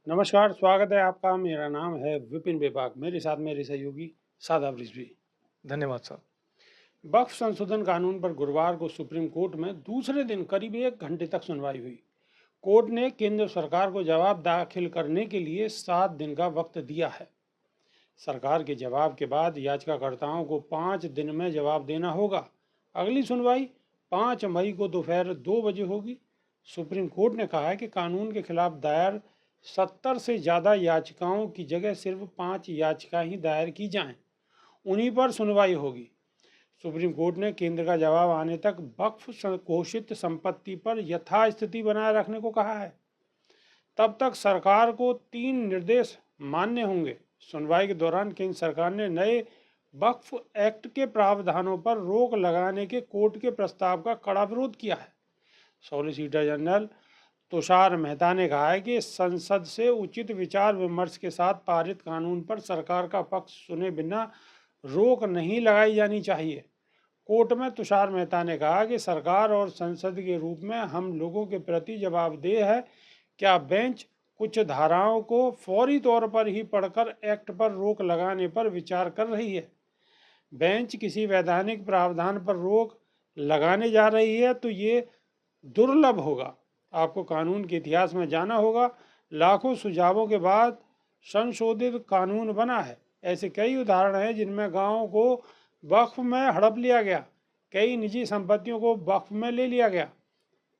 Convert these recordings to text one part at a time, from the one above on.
नमस्कार, स्वागत है आपका। मेरा नाम है विपिन बेबाक। मेरे साथ मेरे सहयोगी सादाब रिजवी। धन्यवाद साहब। वक्फ संशोधन कानून पर गुरुवार को सुप्रीम कोर्ट में दूसरे दिन करीब 1 घंटे तक सुनवाई हुई। कोर्ट ने केंद्र सरकार को जवाब दाखिल करने के लिए 7 दिन का वक्त दिया है। सरकार के जवाब के बाद याचिकाकर्ताओं को 5 दिन में जवाब देना होगा। अगली सुनवाई 5 मई को दोपहर 2 बजे होगी। सुप्रीम कोर्ट ने कहा है कि कानून के खिलाफ दायर 70 से ज़्यादा याचिकाओं की जगह सिर्फ 5 याचिका ही दायर की जाएं, उन्हीं पर सुनवाई होगी। सुप्रीम कोर्ट ने केंद्र का जवाब आने तक वक्फ घोषित संपत्ति पर यथास्थिति बनाए रखने को कहा है। तब तक सरकार को 3 निर्देश मान्य होंगे। सुनवाई के दौरान केंद्र सरकार ने नए वक्फ एक्ट के प्रावधानों पर रोक लगाने के कोर्ट के प्रस्ताव का कड़ा विरोध किया है। सॉलिसिटर जनरल तुषार मेहता ने कहा है कि संसद से उचित विचार विमर्श के साथ पारित कानून पर सरकार का पक्ष सुने बिना रोक नहीं लगाई जानी चाहिए। कोर्ट में तुषार मेहता ने कहा कि सरकार और संसद के रूप में हम लोगों के प्रति जवाबदेह है। क्या बेंच कुछ धाराओं को फौरी तौर पर ही पढ़कर एक्ट पर रोक लगाने पर विचार कर रही है? बेंच किसी वैधानिक प्रावधान पर रोक लगाने जा रही है तो ये दुर्लभ होगा। आपको कानून के इतिहास में जाना होगा। लाखों सुझावों के बाद संशोधित कानून बना है। ऐसे कई उदाहरण हैं जिनमें गांवों को वक्फ में हड़प लिया गया, कई निजी संपत्तियों को वक्फ में ले लिया गया।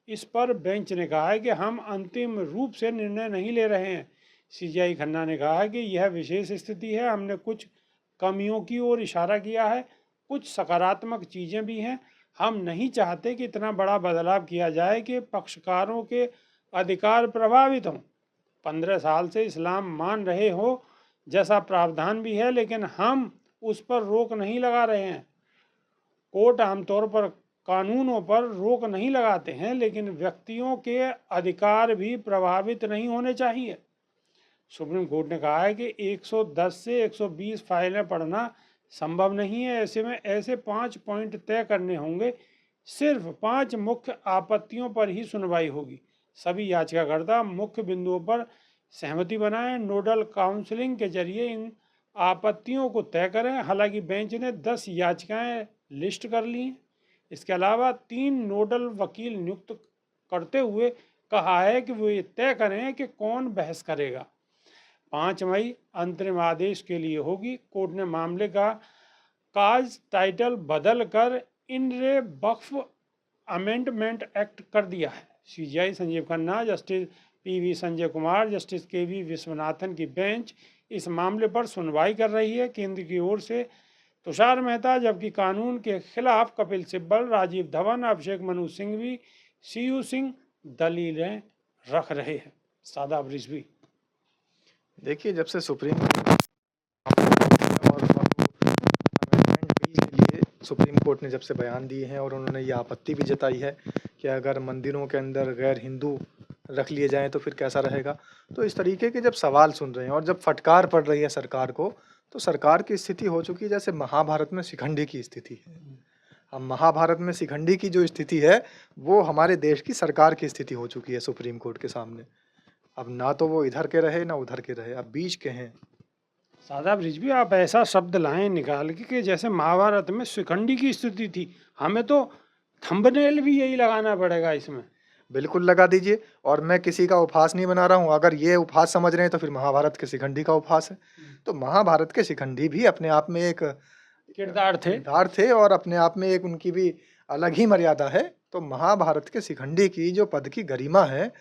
इस पर बेंच ने कहा है कि हम अंतिम रूप से निर्णय नहीं ले रहे हैं। सीजेआई खन्ना ने कहा है कि यह विशेष स्थिति है। हमने कुछ कमियों की ओर इशारा किया है, कुछ सकारात्मक चीज़ें भी हैं। हम नहीं चाहते कि इतना बड़ा बदलाव किया जाए कि पक्षकारों के अधिकार प्रभावित हों। 15 साल से इस्लाम मान रहे हो जैसा प्रावधान भी है, लेकिन हम उस पर रोक नहीं लगा रहे हैं। कोर्ट आमतौर पर कानूनों पर रोक नहीं लगाते हैं, लेकिन व्यक्तियों के अधिकार भी प्रभावित नहीं होने चाहिए। सुप्रीम कोर्ट ने कहा है कि 110 से 120 फाइलें पढ़ना संभव नहीं है। ऐसे में ऐसे 5 पॉइंट तय करने होंगे। सिर्फ 5 मुख्य आपत्तियों पर ही सुनवाई होगी। सभी याचिकाकर्ता मुख्य बिंदुओं पर सहमति बनाएं, नोडल काउंसलिंग के जरिए इन आपत्तियों को तय करें। हालांकि बेंच ने 10 याचिकाएं लिस्ट कर ली हैं। इसके अलावा 3 नोडल वकील नियुक्त करते हुए कहा है कि वो ये तय करें कि कौन बहस करेगा। 5 मई अंतरिम आदेश के लिए होगी। कोर्ट ने मामले का काज टाइटल बदल कर इंडे वक्फ अमेंडमेंट एक्ट कर दिया है। CJI Sanjiv Khanna, justice PV Sanjay Kumar, justice KV Viswanathan की बेंच इस मामले पर सुनवाई कर रही है। केंद्र की ओर से तुषार मेहता, जबकि कानून के खिलाफ कपिल सिब्बल, राजीव धवन, अभिषेक मनु सिंघवी, सीयू सिंह दलीलें रख रहे हैं। सादाब रिजवी। देखिए, जब से सुप्रीम और अमेंडमेंट बिल के लिए सुप्रीम कोर्ट ने जब से बयान दिए हैं और उन्होंने ये आपत्ति भी जताई है कि अगर मंदिरों के अंदर गैर हिंदू रख लिए जाएं तो फिर कैसा रहेगा, तो इस तरीके के जब सवाल सुन रहे हैं और जब फटकार पड़ रही है सरकार को, तो सरकार की स्थिति हो चुकी है जैसे महाभारत में शिखंडी की स्थिति है। अब महाभारत में शिखंडी की जो स्थिति है वो हमारे देश की सरकार की स्थिति हो चुकी है सुप्रीम कोर्ट के सामने। अब ना तो वो इधर के रहे ना उधर के रहे, अब बीच के हैं। सादाब रिजवी, आप ऐसा शब्द लाएं निकाल के कि जैसे महाभारत में शिखंडी की स्थिति थी। हमें तो थंबनेल भी यही लगाना पड़ेगा इसमें। बिल्कुल लगा दीजिए। और मैं किसी का उपहास नहीं बना रहा हूँ। अगर ये उपहास समझ रहे हैं तो फिर महाभारत के शिखंडी का उपहास है। तो महाभारत के शिखंडी भी अपने आप में एक किरदार थे और अपने आप में एक उनकी भी अलग ही मर्यादा है। तो महाभारत के शिखंडी की जो पद की गरिमा है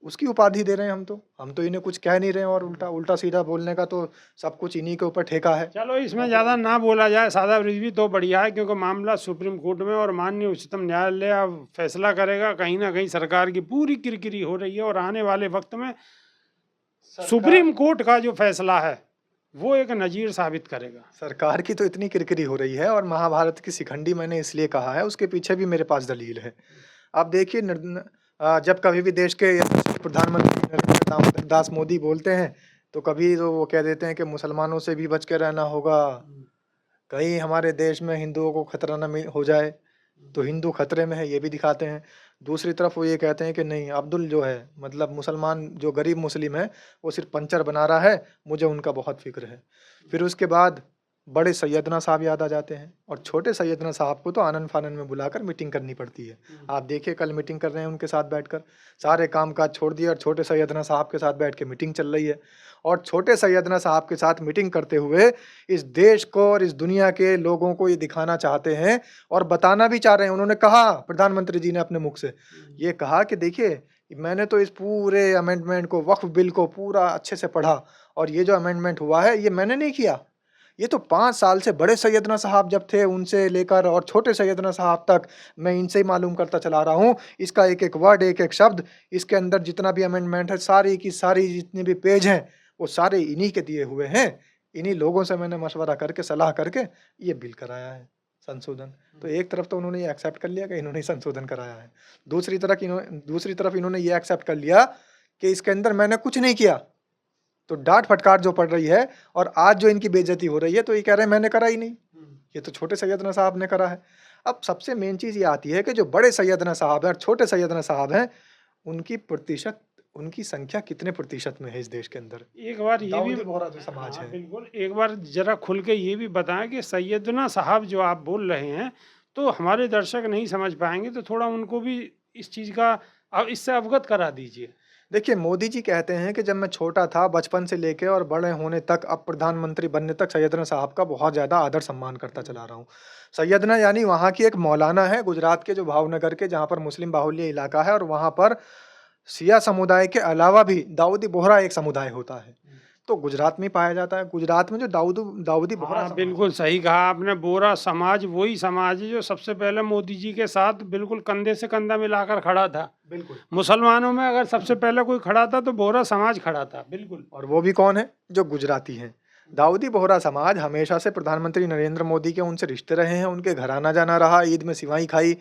उसकी उपाधि दे रहे हैं हम तो इन्हें कुछ कह नहीं रहे हैं और उल्टा सीधा बोलने का तो सब कुछ इन्हीं के ऊपर ठेका है। चलो इसमें ज़्यादा ना बोला जाए सादाब रिजवी तो बढ़िया है, क्योंकि मामला सुप्रीम कोर्ट में और माननीय उच्चतम न्यायालय अब फैसला करेगा। कहीं ना कहीं सरकार की पूरी किरकिरी हो रही है और आने वाले वक्त में सुप्रीम कोर्ट का जो फैसला है वो एक नजीर साबित करेगा। सरकार की तो इतनी किरकिरी हो रही है और महाभारत की शिखंडी मैंने इसलिए कहा है, उसके पीछे भी मेरे पास दलील है। आप देखिए, जब कभी भी देश के प्रधानमंत्री नरेंद्र दामोदर दास मोदी बोलते हैं तो कभी तो वो कह देते हैं कि मुसलमानों से भी बच के रहना होगा, कहीं हमारे देश में हिंदुओं को खतरा न हो जाए। तो हिंदू खतरे में है, ये भी दिखाते हैं। दूसरी तरफ वो ये कहते हैं कि नहीं, अब्दुल जो है मतलब मुसलमान जो गरीब मुस्लिम है, वो सिर्फ पंचर बना रहा है, मुझे उनका बहुत फ़िक्र है। फिर उसके बाद बड़े सैयदना साहब याद आ जाते हैं और छोटे सैयदना साहब को तो आनन-फानन में बुलाकर मीटिंग करनी पड़ती है। आप देखिए कल मीटिंग कर रहे हैं उनके साथ बैठकर, सारे काम-काज छोड़ दिए और छोटे सैयदना साहब के साथ बैठ के मीटिंग चल रही है। और छोटे सैयदना साहब के साथ मीटिंग करते हुए इस देश को और इस दुनिया के लोगों को ये दिखाना चाहते हैं और बताना भी चाह रहे हैं। उन्होंने कहा, प्रधानमंत्री जी ने अपने मुख से ये कहा कि देखिए, मैंने तो इस पूरे अमेंडमेंट को, वक्फ बिल को पूरा अच्छे से पढ़ा और ये जो अमेंडमेंट हुआ है, ये मैंने नहीं किया। ये तो 5 साल से बड़े सैयदना साहब जब थे उनसे लेकर और छोटे सैयदना साहब तक मैं इनसे ही मालूम करता चला रहा हूँ। इसका एक-एक वर्ड, एक-एक शब्द, इसके अंदर जितना भी अमेंडमेंट है, सारी की सारी जितने भी पेज हैं, वो सारे इन्हीं के दिए हुए हैं। इन्हीं लोगों से मैंने मशवरा करके, सलाह करके ये बिल कराया है, संशोधन। तो एक तरफ तो उन्होंने ये एक्सेप्ट कर लिया कि इन्होंने ही संशोधन कराया है। दूसरी तरफ इन्होंने ये एक्सेप्ट कर लिया कि इसके अंदर मैंने कुछ नहीं किया। तो डाँट फटकार जो पड़ रही है और आज जो इनकी बेइज्जती हो रही है, तो ये कह रहे हैं मैंने करा ही नहीं, ये तो छोटे सैयदना साहब ने करा है। अब सबसे मेन चीज़ ये आती है कि जो बड़े सैयदना साहब हैं और छोटे सैयदना साहब हैं, उनकी संख्या कितने प्रतिशत में है इस देश के अंदर? एक बार ये भी दाऊदी बोहरा जो समाज हाँ, है। बिल्कुल, एक बार ज़रा खुल के ये भी बताएँ कि सैयदना साहब जो आप बोल रहे हैं, तो हमारे दर्शक नहीं समझ पाएँगे, तो थोड़ा उनको भी इस चीज़ का इससे अवगत करा दीजिए। देखिए, मोदी जी कहते हैं कि जब मैं छोटा था, बचपन से लेके और बड़े होने तक, अब प्रधानमंत्री बनने तक सैयदना साहब का बहुत ज़्यादा आदर-सम्मान करता चला रहा हूँ। सैयदना यानी वहाँ की एक मौलाना है, गुजरात के जो भावनगर के, जहाँ पर मुस्लिम बाहुल्य इलाका है और वहाँ पर शिया समुदाय के अलावा भी दाऊदी बोहरा एक समुदाय होता है। तो गुजरात में ही पाया जाता है। गुजरात में जो दाऊदी बोहरा हाँ, समाज बिल्कुल सही कहा आपने। बोहरा समाज वही समाज है जो सबसे पहले मोदी जी के साथ बिल्कुल कंधे से कंधा मिलाकर खड़ा था। बिल्कुल। मुसलमानों में अगर सबसे पहले कोई खड़ा था तो बोहरा समाज खड़ा था, बिल्कुल। और वो भी कौन है? जो गुजराती हैं। दाऊदी बोहरा समाज हमेशा से प्रधानमंत्री नरेंद्र मोदी के उनसे रिश्ते रहे हैं, उनके घर आना-जाना रहा, ईद में सिवाई खाई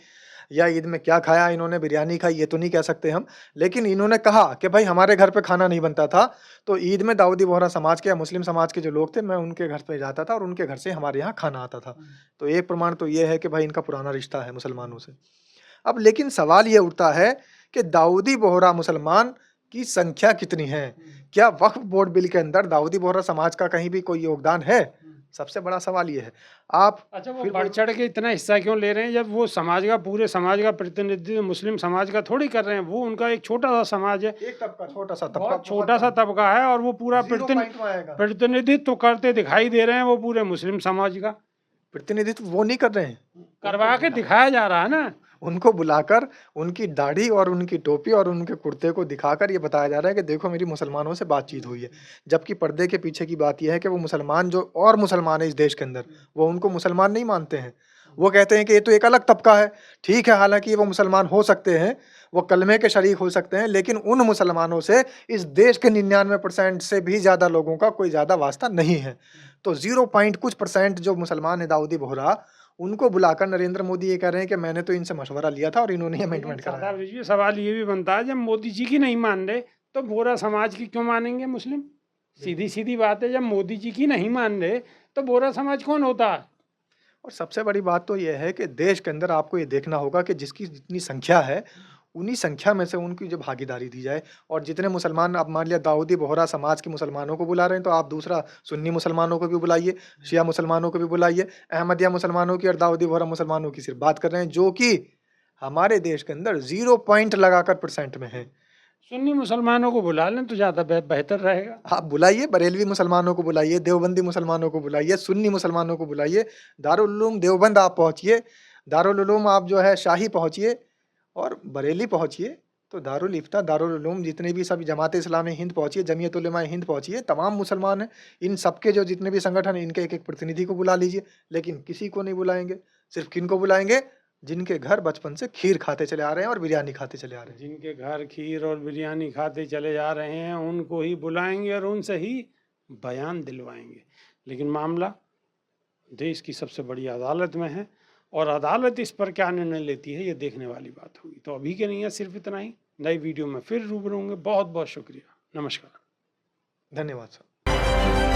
या ईद में क्या खाया इन्होंने, बिरयानी खाई, ये तो नहीं कह सकते हम। लेकिन इन्होंने कहा कि भाई हमारे घर पे खाना नहीं बनता था, तो ईद में दाऊदी बोहरा समाज के या मुस्लिम समाज के जो लोग थे, मैं उनके घर पे जाता था और उनके घर से हमारे यहाँ खाना आता था। तो एक प्रमाण तो ये है कि भाई इनका पुराना रिश्ता है मुसलमानों से। अब लेकिन सवाल ये उठता है कि दाऊदी बोहरा मुसलमान की संख्या कितनी है? क्या वक्फ बोर्ड बिल के अंदर दाऊदी बोहरा समाज का कहीं भी कोई योगदान है? सबसे बड़ा सवाल ये है। आप अच्छा, वो फिर बढ़ चढ़ के इतना हिस्सा क्यों ले रहे हैं जब वो समाज का, पूरे समाज का प्रतिनिधित्व मुस्लिम समाज का थोड़ी कर रहे हैं? वो उनका एक छोटा सा समाज है, एक तबका, छोटा-सा तबका, बहुत छोटा सा तबका है और वो पूरा 0 पॉइंट में आएगा। प्रतिनिधित्व करते दिखाई दे रहे हैं वो पूरे मुस्लिम समाज का। प्रतिनिधित्व वो नहीं कर रहे हैं। करवा के दिखाया जा रहा है ना। उनको बुलाकर उनकी दाढ़ी और उनकी टोपी और उनके कुर्ते को दिखाकर ये बताया जा रहा है कि देखो मेरी मुसलमानों से बातचीत हुई है। जबकि पर्दे के पीछे की बात ये है कि वो मुसलमान जो और मुसलमान है इस देश के अंदर, वो उनको मुसलमान नहीं मानते हैं। वो कहते हैं कि ये तो एक अलग तबका है। ठीक है, हालाँकि वो मुसलमान हो सकते हैं, वो कलमे के शरीक हो सकते हैं, लेकिन उन मुसलमानों से इस देश के 99% से भी ज़्यादा लोगों का कोई ज़्यादा वास्ता नहीं है। तो 0 पॉइंट कुछ % जो मुसलमान है दाऊदी बोहरा, उनको बुलाकर नरेंद्र मोदी ये कह रहे हैं कि मैंने तो इनसे मशवरा लिया था और इन्होंने ही अमेंडमेंट कराया। सरदार जी, सवाल ये भी बनता है, जब मोदी जी की नहीं मान रहे तो बोहरा समाज की क्यों मानेंगे मुस्लिम? सीधी सीधी बात है, जब मोदी जी की नहीं मान रहे तो बोहरा समाज कौन होता है? और सबसे बड़ी बात तो ये है कि देश के अंदर आपको ये देखना होगा कि जिसकी जितनी संख्या है, उन्हीं संख्या में से उनकी जो भागीदारी दी जाए। और जितने मुसलमान, अब मान लिया दाऊदी बोहरा समाज के मुसलमानों को बुला रहे हैं, तो आप दूसरा सुन्नी मुसलमानों को भी बुलाइए, शिया मुसलमानों को भी बुलाइए, अहमदिया मुसलमानों की और दाऊदी बोहरा मुसलमानों की सिर्फ बात कर रहे हैं, जो कि हमारे देश के अंदर 0 पॉइंट लगाकर % में है। सुन्नी मुसलमानों को बुला लें तो ज़्यादा बेहतर रहेगा। आप बुलाइए, बरेलवी मुसलमानों को बुलाइए, देवबंदी मुसलमानों को बुलाइए, सुन्नी मुसलमानों को बुलाइए, दारुल उलूम देवबंद आप पहुँचिए, दारुल उलूम आप जो है शाही पहुँचिए और बरेली पहुँचिए, तो दारुल इफ्ता, दारुल उलूम, जितने भी सभी जमात इस्लामी हिंद पहुँचिए, जमीयत उलेमा हिंद पहुँचिए, तमाम मुसलमान हैं। इन सबके जो जितने भी संगठन हैं, इनके एक-एक प्रतिनिधि को बुला लीजिए, लेकिन किसी को नहीं बुलाएँगे। सिर्फ़ किनको बुलाएँगे? जिनके घर बचपन से खीर खाते चले आ रहे हैं और बिरयानी खाते चले आ रहे हैं। जिनके घर खीर और बिरयानी खाते चले जा रहे हैं, उनको ही बुलाएंगे और उनसे ही बयान दिलवाएंगे। लेकिन मामला देश की सबसे बड़ी अदालत में है और अदालत इस पर क्या निर्णय लेती है, ये देखने वाली बात होगी। तो अभी के लिए सिर्फ इतना ही। नई वीडियो में फिर रूबरू होंगे। बहुत बहुत शुक्रिया। नमस्कार। धन्यवाद सर।